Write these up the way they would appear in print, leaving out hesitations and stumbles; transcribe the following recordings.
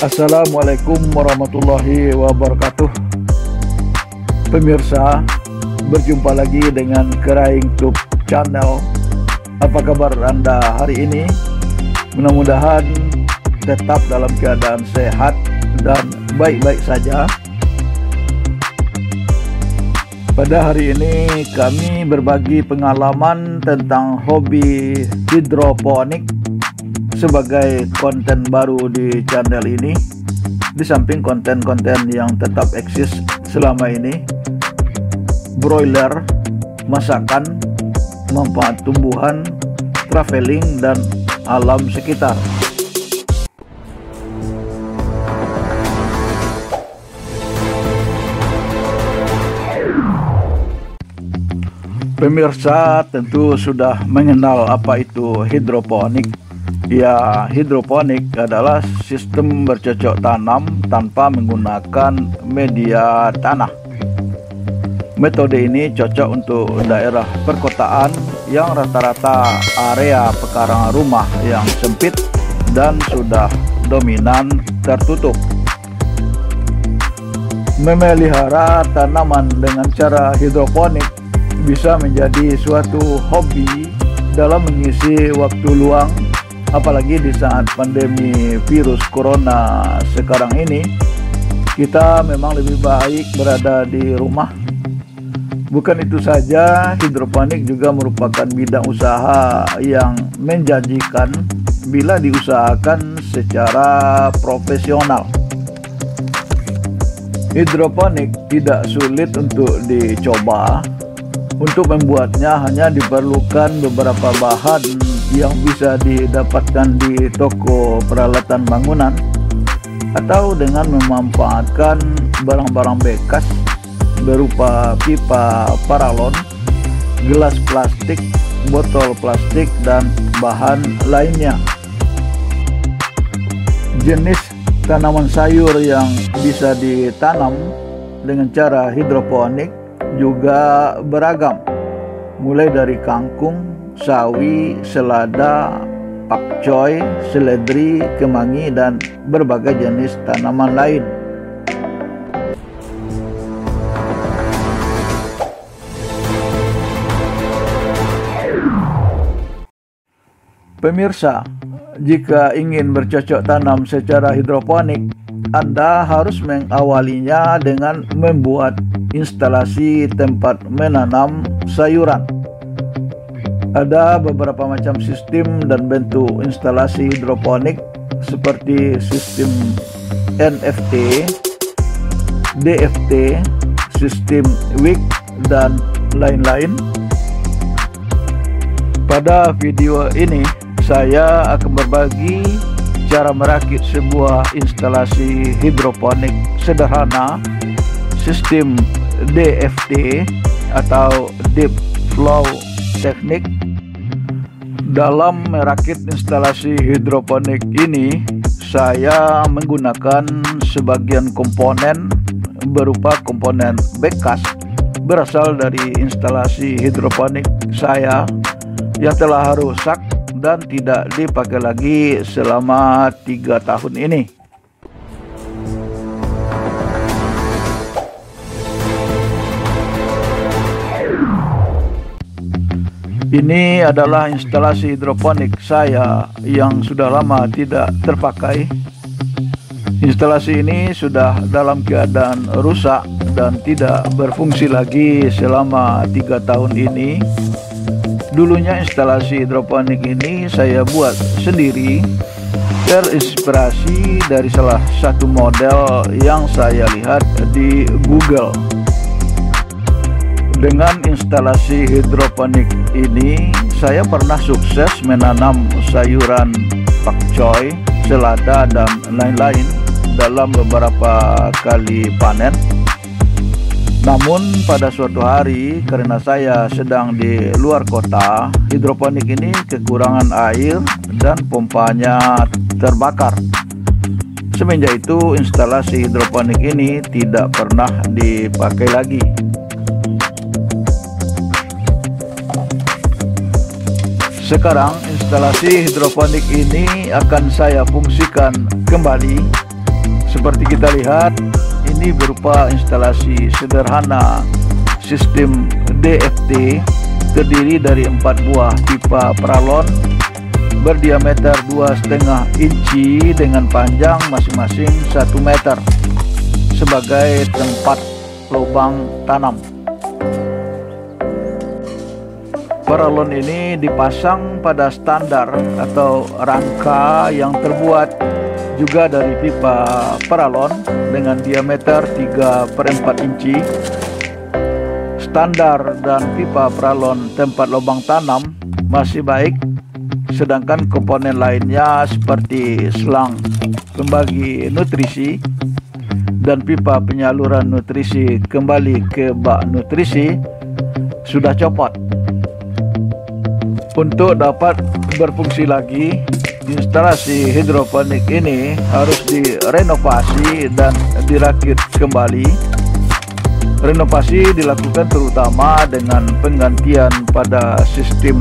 Assalamualaikum warahmatullahi wabarakatuh. Pemirsa, berjumpa lagi dengan Keraing Tube Channel. Apa kabar Anda hari ini? Mudah-mudahan tetap dalam keadaan sehat dan baik-baik saja. Pada hari ini kami berbagi pengalaman tentang hobi hidroponik sebagai konten baru di channel ini, di samping konten-konten yang tetap eksis selama ini: broiler, masakan, manfaat tumbuhan, traveling, dan alam sekitar. Pemirsa tentu sudah mengenal apa itu hidroponik. Ya, hidroponik adalah sistem bercocok tanam tanpa menggunakan media tanah. Metode ini cocok untuk daerah perkotaan yang rata-rata area pekarangan rumah yang sempit dan sudah dominan tertutup. Memelihara tanaman dengan cara hidroponik bisa menjadi suatu hobi dalam mengisi waktu luang, apalagi di saat pandemi virus corona sekarang ini. Kita memang lebih baik berada di rumah. Bukan itu saja, hidroponik juga merupakan bidang usaha yang menjanjikan bila diusahakan secara profesional. Hidroponik tidak sulit untuk dicoba. Untuk membuatnya hanya diperlukan beberapa bahan yang bisa didapatkan di toko peralatan bangunan, atau dengan memanfaatkan barang-barang bekas berupa pipa paralon, gelas plastik, botol plastik, dan bahan lainnya. Jenis tanaman sayur yang bisa ditanam dengan cara hidroponik juga beragam, mulai dari kangkung, sawi, selada, pakcoy, seledri, kemangi, dan berbagai jenis tanaman lain. Pemirsa, jika ingin bercocok tanam secara hidroponik, Anda harus mengawalinya dengan membuat instalasi tempat menanam sayuran. Ada beberapa macam sistem dan bentuk instalasi hidroponik, seperti sistem NFT, DFT, sistem wick, dan lain-lain. Pada video ini saya akan berbagi cara merakit sebuah instalasi hidroponik sederhana sistem DFT atau Deep Flow Technique. Dalam merakit instalasi hidroponik ini, saya menggunakan sebagian komponen berupa komponen bekas berasal dari instalasi hidroponik saya yang telah rusak dan tidak dipakai lagi selama 3 tahun ini. Ini adalah instalasi hidroponik saya yang sudah lama tidak terpakai. Instalasi ini sudah dalam keadaan rusak dan tidak berfungsi lagi selama 3 tahun ini. Dulunya instalasi hidroponik ini saya buat sendiri, terinspirasi dari salah satu model yang saya lihat di Google. Dengan instalasi hidroponik ini, saya pernah sukses menanam sayuran pakcoy, selada, dan lain-lain dalam beberapa kali panen. Namun pada suatu hari, karena saya sedang di luar kota, hidroponik ini kekurangan air dan pompanya terbakar. Semenjak itu, instalasi hidroponik ini tidak pernah dipakai lagi. Sekarang instalasi hidroponik ini akan saya fungsikan kembali Seperti kita lihat, ini berupa instalasi sederhana sistem DFT terdiri dari 4 buah pipa paralon berdiameter 2,5 inci dengan panjang masing-masing 1 meter sebagai tempat lubang tanam. Paralon ini dipasang pada standar atau rangka yang terbuat juga dari pipa paralon dengan diameter 3/4 inci. Standar dan pipa paralon tempat lubang tanam masih baik, sedangkan komponen lainnya seperti selang pembagi nutrisi dan pipa penyaluran nutrisi kembali ke bak nutrisi sudah copot. Untuk dapat berfungsi lagi, instalasi hidroponik ini harus direnovasi dan dirakit kembali. Renovasi dilakukan terutama dengan penggantian pada sistem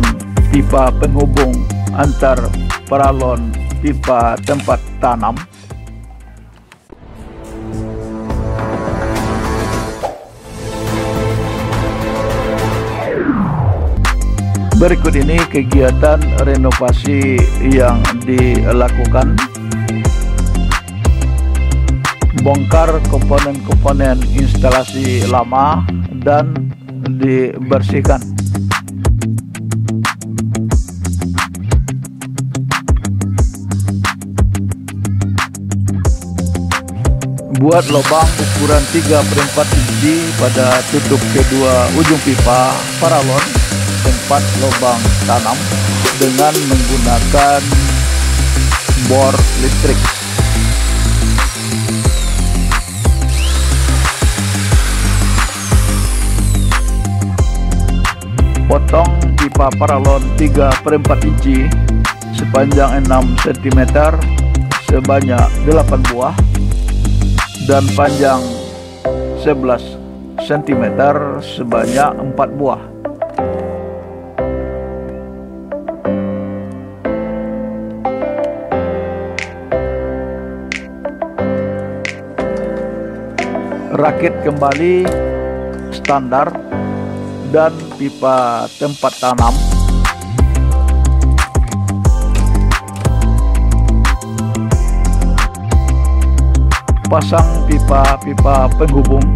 pipa penghubung antar paralon pipa tempat tanam. Berikut ini kegiatan renovasi yang dilakukan. Bongkar komponen-komponen instalasi lama dan dibersihkan. Buat lubang ukuran 3/4 inci pada tutup kedua ujung pipa paralon tempat lubang tanam dengan menggunakan bor listrik. Potong pipa paralon 3/4 inci sepanjang 6 cm sebanyak 8 buah dan panjang 11 cm sebanyak 4 buah. Rakit kembali standar dan pipa tempat tanam. Pasang pipa-pipa penghubung.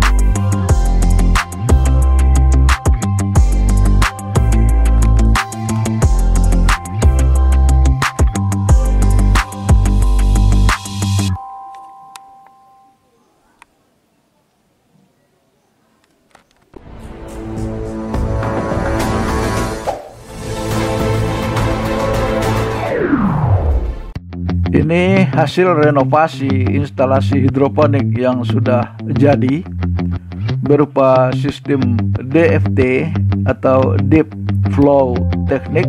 Ini hasil renovasi instalasi hidroponik yang sudah jadi berupa sistem DFT atau Deep Flow Technique,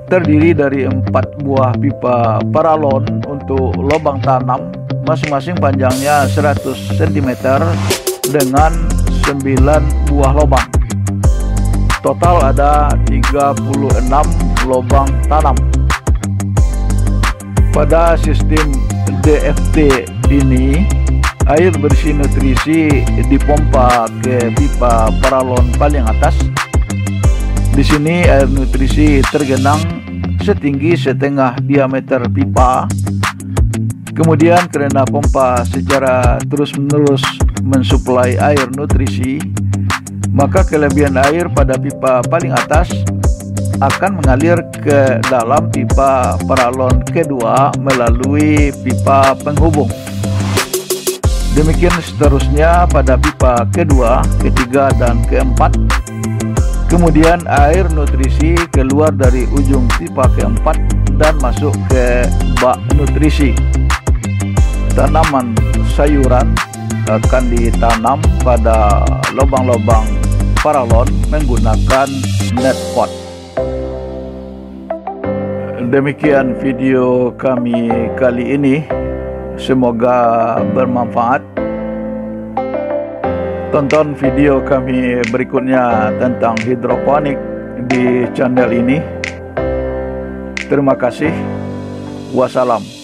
terdiri dari 4 buah pipa paralon untuk lubang tanam, masing-masing panjangnya 100 cm dengan 9 buah lubang. Total ada 36 lubang tanam. Pada sistem DFT ini, air bersih nutrisi dipompa ke pipa paralon paling atas. Di sini air nutrisi tergenang setinggi setengah diameter pipa. Kemudian karena pompa secara terus-menerus mensuplai air nutrisi, maka kelebihan air pada pipa paling atas akan mengalir ke dalam pipa paralon kedua melalui pipa penghubung. Demikian seterusnya pada pipa kedua, ketiga, dan keempat. Kemudian air nutrisi keluar dari ujung pipa keempat dan masuk ke bak nutrisi. Tanaman sayuran akan ditanam pada lubang-lubang paralon menggunakan net pot. Demikian video kami kali ini, semoga bermanfaat. Tonton video kami berikutnya tentang hidroponik di channel ini. Terima kasih. Wassalam.